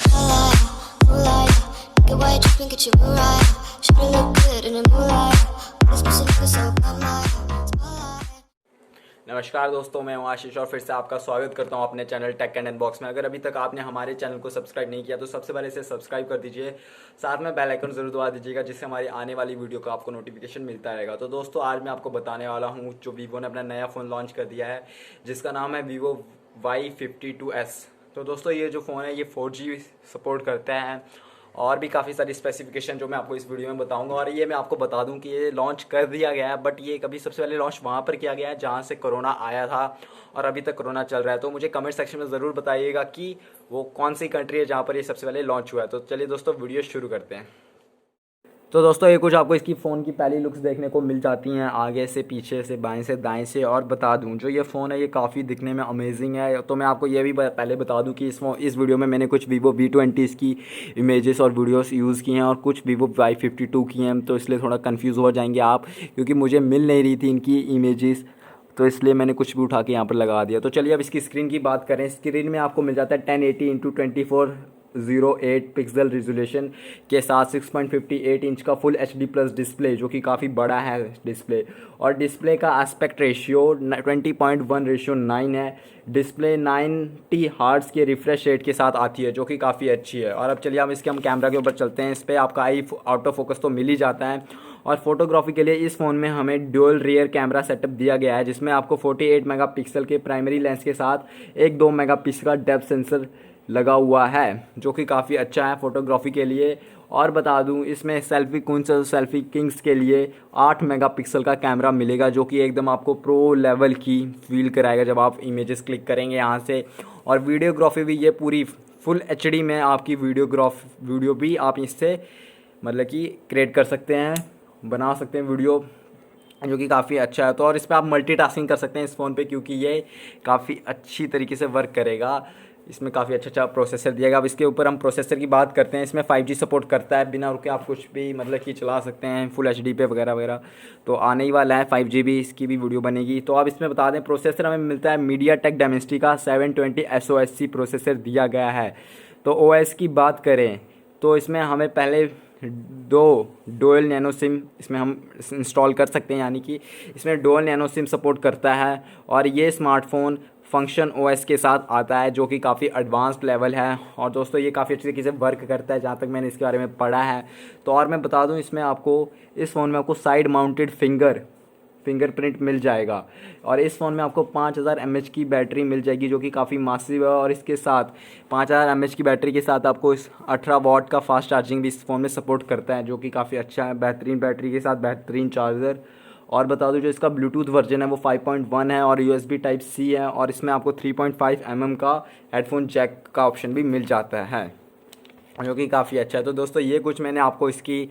Skyline, moonlight, get white drip and get you right. Shoulda look good in the moonlight. This pussy looking so bad, spotlight. नमस्कार दोस्तों, मैं हूं आशीष और फिर से आपका स्वागत करता हूं अपने चैनल टेक एंड अनबॉक्स में। अगर अभी तक आपने हमारे चैनल को सब्सक्राइब नहीं किया तो सबसे पहले इसे सब्सक्राइब कर दीजिए, साथ में बेल आइकन जरूर दबा दीजिएगा जिससे हमारी आने वाली वीडियो का आपको नोटिफिकेशन मिलता रहेगा। तो दोस्तों, आज मैं आपको बताने वाला हूँ जो वीवो ने अपना नया फ़ोन लॉन्च कर दिया है जिसका नाम है वीवो Y52s। तो दोस्तों, ये जो फ़ोन है ये 4G सपोर्ट करता है और भी काफ़ी सारी स्पेसिफिकेशन जो मैं आपको इस वीडियो में बताऊंगा। और ये मैं आपको बता दूं कि ये लॉन्च कर दिया गया है, बट ये कभी सबसे पहले लॉन्च वहाँ पर किया गया है जहाँ से कोरोना आया था और अभी तक कोरोना चल रहा है। तो मुझे कमेंट सेक्शन में ज़रूर बताइएगा कि वो कौन सी कंट्री है जहाँ पर ये सबसे पहले लॉन्च हुआ है। तो चलिए दोस्तों, वीडियो शुरू करते हैं। तो दोस्तों, ये कुछ आपको इसकी फ़ोन की पहली लुक्स देखने को मिल जाती हैं, आगे से, पीछे से, बाएं से, दाएं से। और बता दूं, जो ये फ़ोन है ये काफ़ी दिखने में अमेजिंग है। तो मैं आपको ये भी पहले बता दूं कि इस वीडियो में मैंने कुछ वीवो V20 की इमेजेस और वीडियोस यूज़ की हैं और कुछ वीवो Y52 की हैं, तो इसलिए थोड़ा कन्फ्यूज़ हो जाएंगे आप, क्योंकि मुझे मिल नहीं रही थी इनकी इमेजेस, तो इसलिए मैंने कुछ भी उठा के यहाँ पर लगा दिया। तो चलिए अब इसकी स्क्रीन की बात करें। स्क्रीन में आपको मिल जाता है 1080x2408 पिक्सल रेजोल्यूशन के साथ 6.58 इंच का फुल HD प्लस डिस्प्ले, जो कि काफ़ी बड़ा है डिस्प्ले। और डिस्प्ले का एस्पेक्ट रेशियो 20.1:9 है। डिस्प्ले 90 हर्ट्ज़ के रिफ्रेश रेट के साथ आती है, जो कि काफ़ी अच्छी है। और अब चलिए हम कैमरा के ऊपर चलते हैं। इस पर आपका आई ऑटो फोकस तो मिल ही जाता है। और फोटोग्राफी के लिए इस फ़ोन में हमें ड्यूल रियर कैमरा सेटअप दिया गया है, जिसमें आपको 48 मेगापिक्सल के प्राइमरी लेंस के साथ एक 2 मेगापिक्सल का डेप्थ सेंसर लगा हुआ है, जो कि काफ़ी अच्छा है फोटोग्राफी के लिए। और बता दूं, इसमें सेल्फी किंग्स के लिए 8 मेगापिक्सल का कैमरा मिलेगा, जो कि एकदम आपको प्रो लेवल की फील कराएगा जब आप इमेजेस क्लिक करेंगे यहाँ से। और वीडियोग्राफी भी ये पूरी फुल HD में आपकी वीडियो भी आप इससे मतलब कि क्रिएट कर सकते हैं, बना सकते हैं वीडियो, जो कि काफ़ी अच्छा है। तो और इस पर आप मल्टीटास्किंग कर सकते हैं इस फ़ोन पे, क्योंकि ये काफ़ी अच्छी तरीके से वर्क करेगा। इसमें काफ़ी अच्छा प्रोसेसर दिया गया। अब इसके ऊपर हम प्रोसेसर की बात करते हैं। इसमें 5G सपोर्ट करता है, बिना रुके आप कुछ भी मतलब कि चला सकते हैं फुल HD पे वगैरह वगैरह। तो आने ही वाला है 5G भी, इसकी भी वीडियो बनेगी। तो अब इसमें बता दें, प्रोसेसर हमें मिलता है MediaTek Dimensity का 720 SoC प्रोसेसर दिया गया है। तो OS की बात करें तो इसमें हमें पहले 2 डुअल नैनो सिम इसमें हम इंस्टॉल कर सकते हैं, यानी कि इसमें डुअल नैनो सिम सपोर्ट करता है। और ये स्मार्टफोन फंक्शन OS के साथ आता है, जो कि काफ़ी एडवांस्ड लेवल है। और दोस्तों, ये काफ़ी अच्छी तरीके से वर्क करता है, जहाँ तक मैंने इसके बारे में पढ़ा है। तो और मैं बता दूं, इसमें आपको इस फ़ोन में आपको साइड माउंटेड फिंगरप्रिंट मिल जाएगा। और इस फ़ोन में आपको 5000 mAh की बैटरी मिल जाएगी, जो कि काफ़ी मासिव है। और इसके साथ 5000 mAh की बैटरी के साथ आपको इस 18 वाट का फास्ट चार्जिंग भी इस फ़ोन में सपोर्ट करता है, जो कि काफ़ी अच्छा है। बेहतरीन बैटरी के साथ बेहतरीन चार्जर। और बता दूं, जो इसका ब्लूटूथ वर्जन है वो 5.1 है और USB Type-C है। और इसमें आपको 3.5 mm का हेडफोन जैक का ऑप्शन भी मिल जाता है, जो कि काफ़ी अच्छा है। तो दोस्तों, ये कुछ मैंने आपको इसकी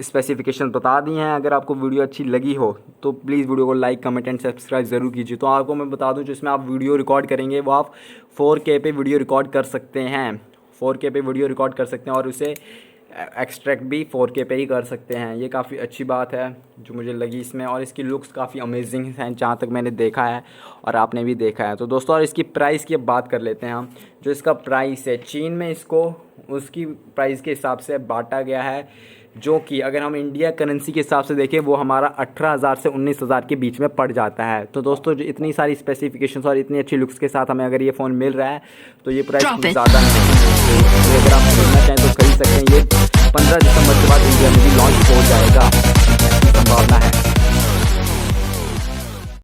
स्पेसिफिकेशन बता दी हैं। अगर आपको वीडियो अच्छी लगी हो तो प्लीज़ वीडियो को लाइक, कमेंट एंड सब्सक्राइब ज़रूर कीजिए। तो आपको मैं बता दूं, जो इसमें आप वीडियो रिकॉर्ड करेंगे वो आप 4K पे वीडियो रिकॉर्ड कर सकते हैं, 4K पे वीडियो रिकॉर्ड कर सकते हैं और उसे एक्सट्रैक्ट भी 4K पे ही कर सकते हैं। ये काफ़ी अच्छी बात है जो मुझे लगी इसमें। और इसकी लुक्स काफ़ी अमेजिंग हैं, जहाँ तक मैंने देखा है और आपने भी देखा है। तो दोस्तों, और इसकी प्राइस की बात कर लेते हैं हम। जो इसका प्राइस है, चीन में इसको उसकी प्राइस के हिसाब से बांटा गया है, जो कि अगर हम इंडिया करेंसी के हिसाब से देखें वो हमारा 18,000 से 19,000 के बीच में पड़ जाता है। तो दोस्तों, जो इतनी सारी स्पेसिफिकेशंस और इतनी अच्छी लुक्स के साथ हमें अगर ये फ़ोन मिल रहा है तो ये प्राइस कुछ ज़्यादा नहीं है। तो अगर आप खरीदना चाहें तो खरीद सकते हैं। ये 15 दिसंबर के बाद इंडिया में भी लॉन्च हो जाएगा, ऐसी संभावना